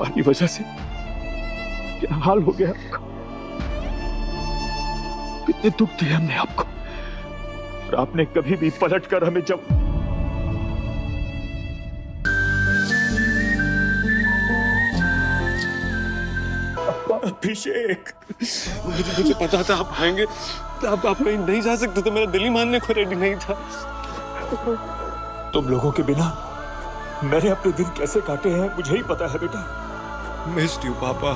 तुम्हारी वजह से क्या हाल हो गया आपका। कितने दुख दिए हमने आपको, और आपने कभी भी पलट कर हमें जब अभिषेक, मुझे पता था आप आएंगे। आप कहीं नहीं जा सकते थे, मेरा दिल ही मानने को रेडी नहीं था। तुम लोगों के बिना मैंने अपने दिन कैसे काटे हैं मुझे ही पता है बेटा। मिस्ड यू पापा।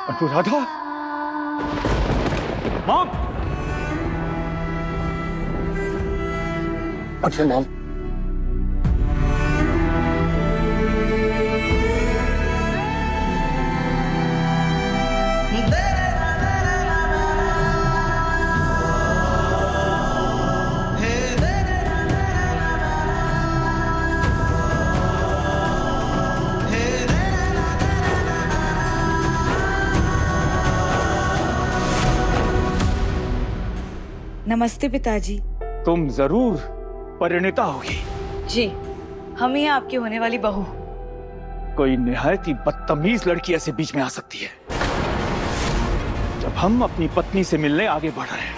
अनुराधा, मॉम। अच्छा मॉम। नमस्ते पिताजी। तुम जरूर परिणीता होगी। जी, हम ही हैं आपकी होने वाली बहू। कोई निहायत ही बदतमीज लड़की ऐसे बीच में आ सकती है जब हम अपनी पत्नी से मिलने आगे बढ़ रहे हैं।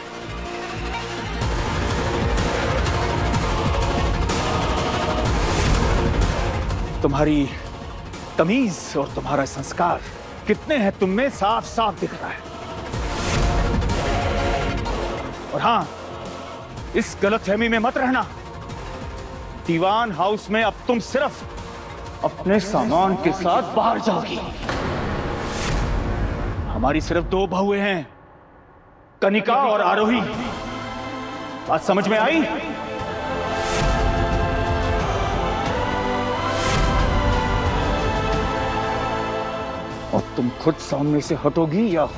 तुम्हारी तमीज और तुम्हारा संस्कार कितने हैं तुम में साफ साफ दिख रहा है। और हां, इस गलतफहमी में मत रहना, दीवान हाउस में अब तुम सिर्फ अपने सामान के साथ बाहर जाओगी। हमारी सिर्फ दो बहुएं हैं, कनिका और आरोही। बात समझ में आई? और तुम खुद सामने से हटोगी या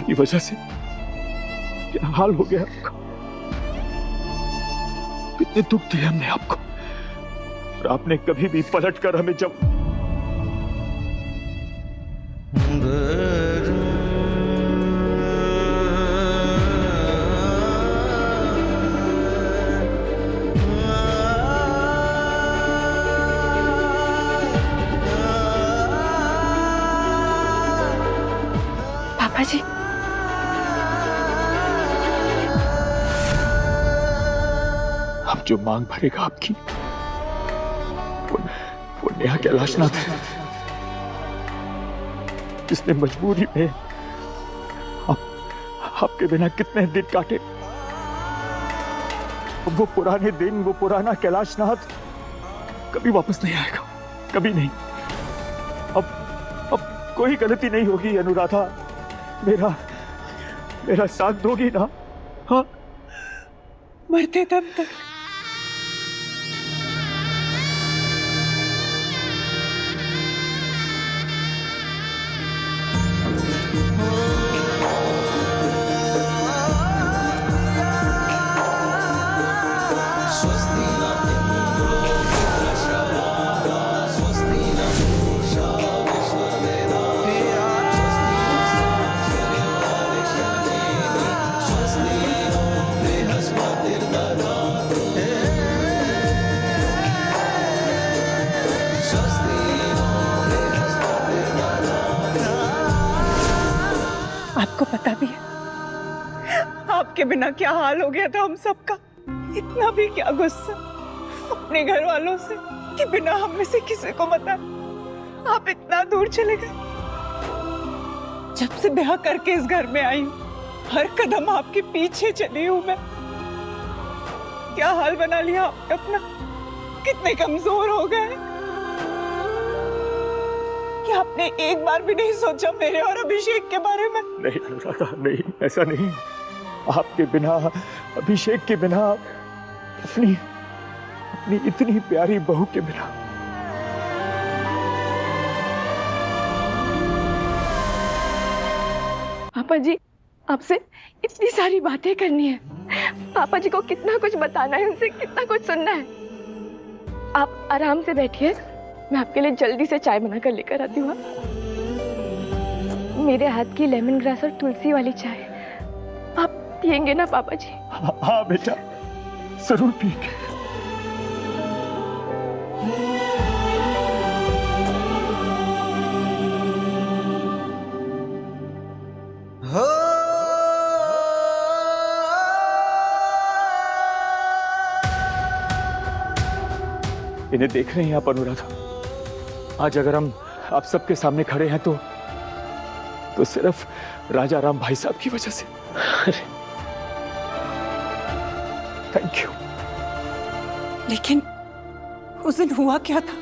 तुम्हारी वजह से क्या हाल हो गया आपका। कितने दुख दिए हमने आपको, और आपने कभी भी पलट कर हमें जब पापा जी, अब जो मांग भरेगा आपकी वो नेहा कैलाशनाथ है, जिसने मजबूरी में आपके बिना कितने दिन काटे। वो पुराने दिन, वो पुराना कैलाशनाथ कभी वापस नहीं आएगा, कभी नहीं। अब कोई गलती नहीं होगी अनुराधा, मेरा साथ दोगी ना? हाँ, मरते दम तक। आपको पता भी है आपके बिना क्या हाल हो गया था हम सबका। इतना भी क्या गुस्सा अपने घर वालों से कि बिना हम में से किसी को बता आप इतना दूर चले गए। जब से ब्याह करके इस घर में आई हूं, हर कदम आपके पीछे चली हूं मैं। क्या हाल बना लिया आपने अपना, कितने कमजोर हो गए कि आपने एक बार भी नहीं सोचा मेरे और अभिषेक के बारे में। नहीं अनुराधा, नहीं, ऐसा नहीं। आपके बिना, अभिषेक के बिना, अपनी इतनी प्यारी बहू के बिना। पापा जी, आपसे इतनी सारी बातें करनी है। पापा जी को कितना कुछ बताना है, उनसे कितना कुछ सुनना है। आप आराम से बैठिए, मैं आपके लिए जल्दी से चाय बना कर लेकर आती हूँ। मेरे हाथ की लेमन ग्रास और तुलसी वाली चाय आप पियेंगे ना पापा जी? हाँ बेटा, जरूर पिएंगे। इन्हें देख रहे हैं आप अनुराधा? आज अगर हम आप सबके सामने खड़े हैं तो सिर्फ राजा राम भाई साहब की वजह से। Thank you. लेकिन उस दिन हुआ क्या था?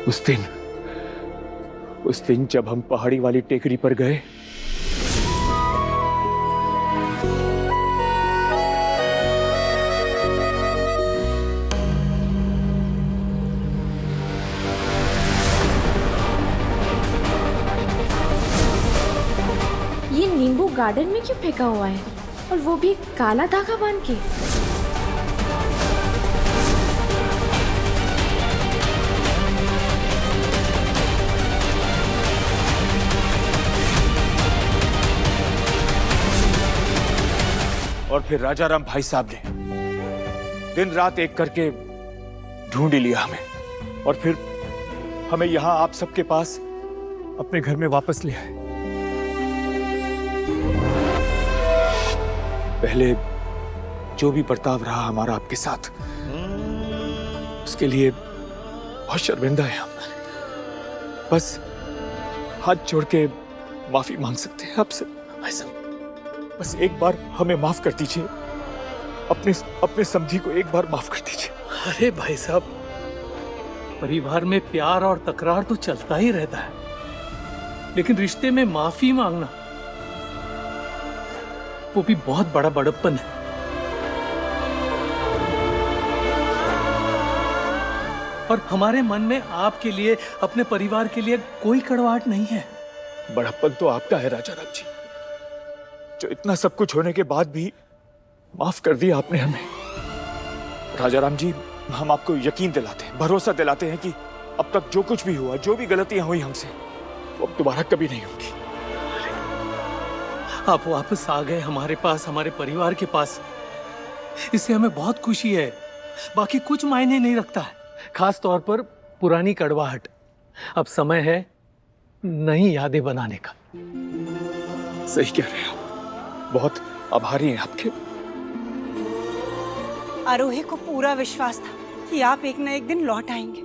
उस दिन जब हम पहाड़ी वाली टेकरी पर गए, ये नींबू गार्डन में क्यों फेंका हुआ है, और वो भी काला धागा बांध के? और फिर राजा राम भाई साहब ने दिन रात एक करके ढूंढ लिया हमें, और फिर हमें यहां आप सबके पास अपने घर में वापस ले आए। पहले जो भी बर्ताव रहा हमारा आपके साथ, उसके लिए बहुत शर्मिंदा है हम। बस हाथ जोड़ के माफी मांग सकते हैं आपसे भाई साहब। बस एक बार हमें माफ कर दीजिए, अपने समधी को एक बार माफ कर दीजिए। अरे भाई साहब, परिवार में प्यार और तकरार तो चलता ही रहता है, लेकिन रिश्ते में माफी मांगना वो भी बहुत बड़ा बड़प्पन है। और हमारे मन में आपके लिए, अपने परिवार के लिए कोई कड़वाहट नहीं है। बड़प्पन तो आपका है राजा राम जी, जो इतना सब कुछ होने के बाद भी माफ कर दिया आपने हमें। राजा राम जी, हम आपको यकीन दिलाते हैं, भरोसा दिलाते हैं कि अब तक जो कुछ भी हुआ, जो भी गलतियां हुई हमसे, वो अब दोबारा कभी नहीं होंगी। आप वापस आ गए हमारे पास, हमारे परिवार के पास, इससे हमें बहुत खुशी है। बाकी कुछ मायने नहीं रखता है, खास तौर पर पुरानी कड़वाहट। अब समय है नई यादें बनाने का। सही कह रहे हैं आप, बहुत आभारी हैं आपके। आरोही को पूरा विश्वास था कि आप एक न एक दिन लौट आएंगे।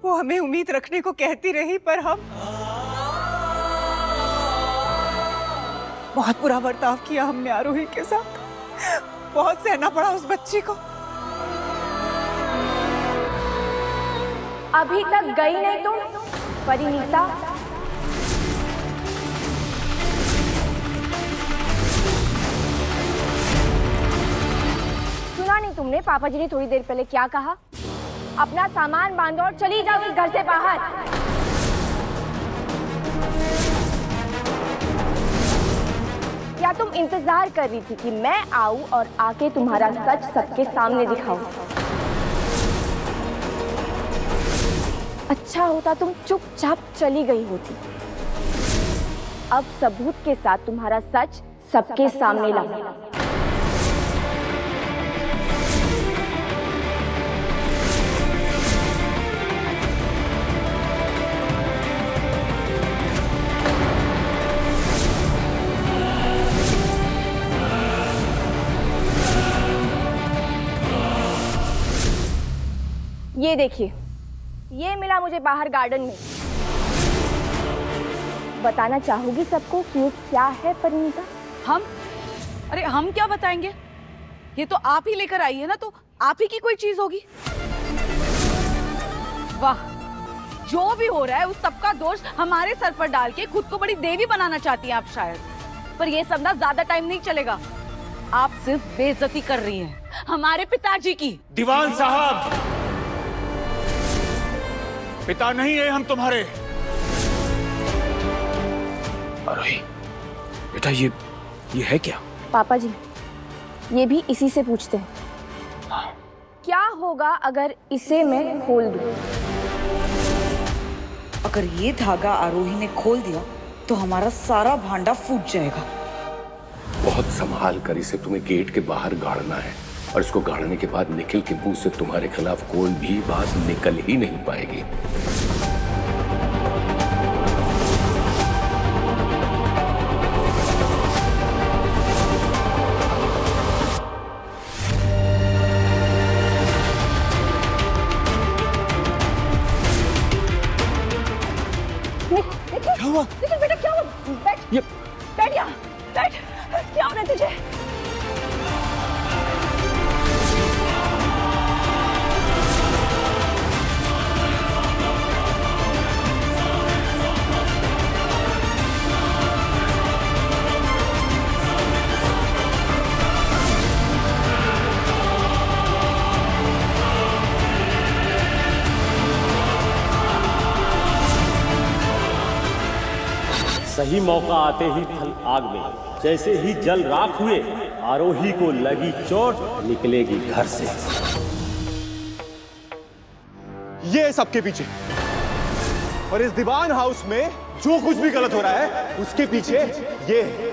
वो हमें उम्मीद रखने को कहती रही, पर हम बहुत बुरा बर्ताव किया हमने आरोही के साथ। बहुत सहना पड़ा उस बच्ची को। अभी तक गई नहीं तुम परिणीता? सुना नहीं तुमने पापा जी ने थोड़ी देर पहले क्या कहा? अपना सामान बांधो और चली जाओ इस घर से बाहर। क्या तुम इंतजार कर रही थी कि मैं आऊं और आके तुम्हारा सच सबके सामने दिखाऊं? अच्छा होता तुम चुपचाप चली गई होती। अब सबूत के साथ तुम्हारा सच सबके सामने लाऊं। ये देखिए, ये मिला मुझे बाहर गार्डन में। बताना चाहूंगी सबको कि ये क्या है परिणीता? हम? अरे हम क्या बताएंगे? ये तो आप ही लेकर आई है ना, तो आप ही की कोई चीज होगी। वाह, जो भी हो रहा है उस सबका दोष हमारे सर पर डाल के खुद को बड़ी देवी बनाना चाहती हैं आप शायद। पर ये सब ना ज्यादा टाइम नहीं चलेगा। आप सिर्फ बेइज्जती कर रही हैं हमारे पिताजी की। दीवान साहब, पिता नहीं है हम तुम्हारे। आरोही बेटा, ये है क्या? पापा जी, ये भी इसी से पूछते हैं। क्या होगा अगर इसे मैं खोल दूं? अगर ये धागा आरोही ने खोल दिया तो हमारा सारा भांडा फूट जाएगा। बहुत संभाल कर इसे तुम्हें गेट के बाहर गाड़ना है, और इसको गाड़ने के बाद निखिल के मुंह से तुम्हारे खिलाफ कोई भी बात निकल ही नहीं पाएगी। क्या हुआ? निखिल बेटा, क्या हुआ? बैठ, ये बैठ यहाँ, बैठ। क्या हो रहा है तुझे? सही मौका आते ही फल आग में, जैसे ही जल राख हुए, आरोही को लगी चोट, निकलेगी घर से। ये सबके पीछे, और इस दीवान हाउस में जो कुछ भी गलत हो रहा है उसके पीछे ये है।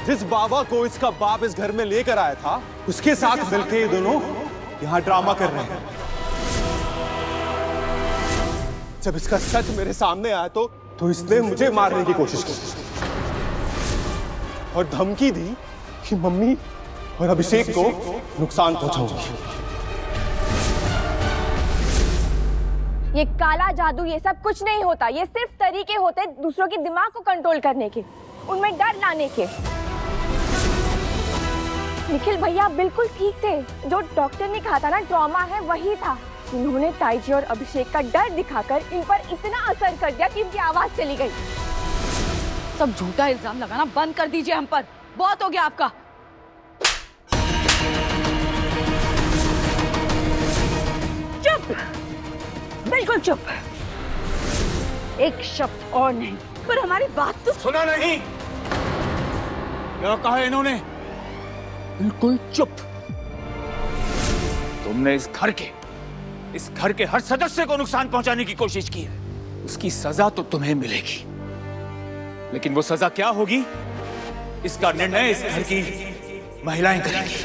जिस बाबा को इसका बाप इस घर में लेकर आया था, उसके साथ मिलकर ये दोनों यहां ड्रामा कर रहे हैं। जब इसका सच मेरे सामने आया तो इसने मुझे मारने की कोशिश की और धमकी दी कि मम्मी और अभिषेक को नुकसान पहुंचाऊंगी। ये काला जादू, ये सब कुछ नहीं होता। ये सिर्फ तरीके होते हैं दूसरों के दिमाग को कंट्रोल करने के, उनमें डर लाने के। निखिल भैया बिल्कुल ठीक थे। जो डॉक्टर ने कहा था ना ड्रामा है, वही था। उन्होंने ताईजी और अभिषेक का डर दिखाकर इन पर इतना असर कर दिया कि इनकी आवाज चली गई। सब झूठा इल्जाम लगाना बंद कर दीजिए हम पर। बहुत हो गया आपका। चुप, बिल्कुल चुप। एक शब्द और नहीं। पर हमारी बात तो सुना नहीं? क्या कहा इन्होंने? बिल्कुल चुप। तुमने इस घर के हर सदस्य को नुकसान पहुंचाने की कोशिश की है। उसकी सजा तो तुम्हें मिलेगी, लेकिन वो सजा क्या होगी इसका निर्णय इस घर की महिलाएं करेंगी।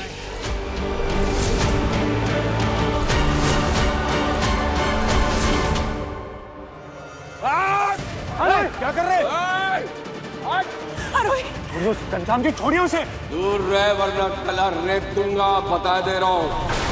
अरे क्या कर रहे? आरोही, घनश्याम जी छोड़िए उसे। दूर रहे वरना कलर रेत दूंगा, बता दे रहा हूं।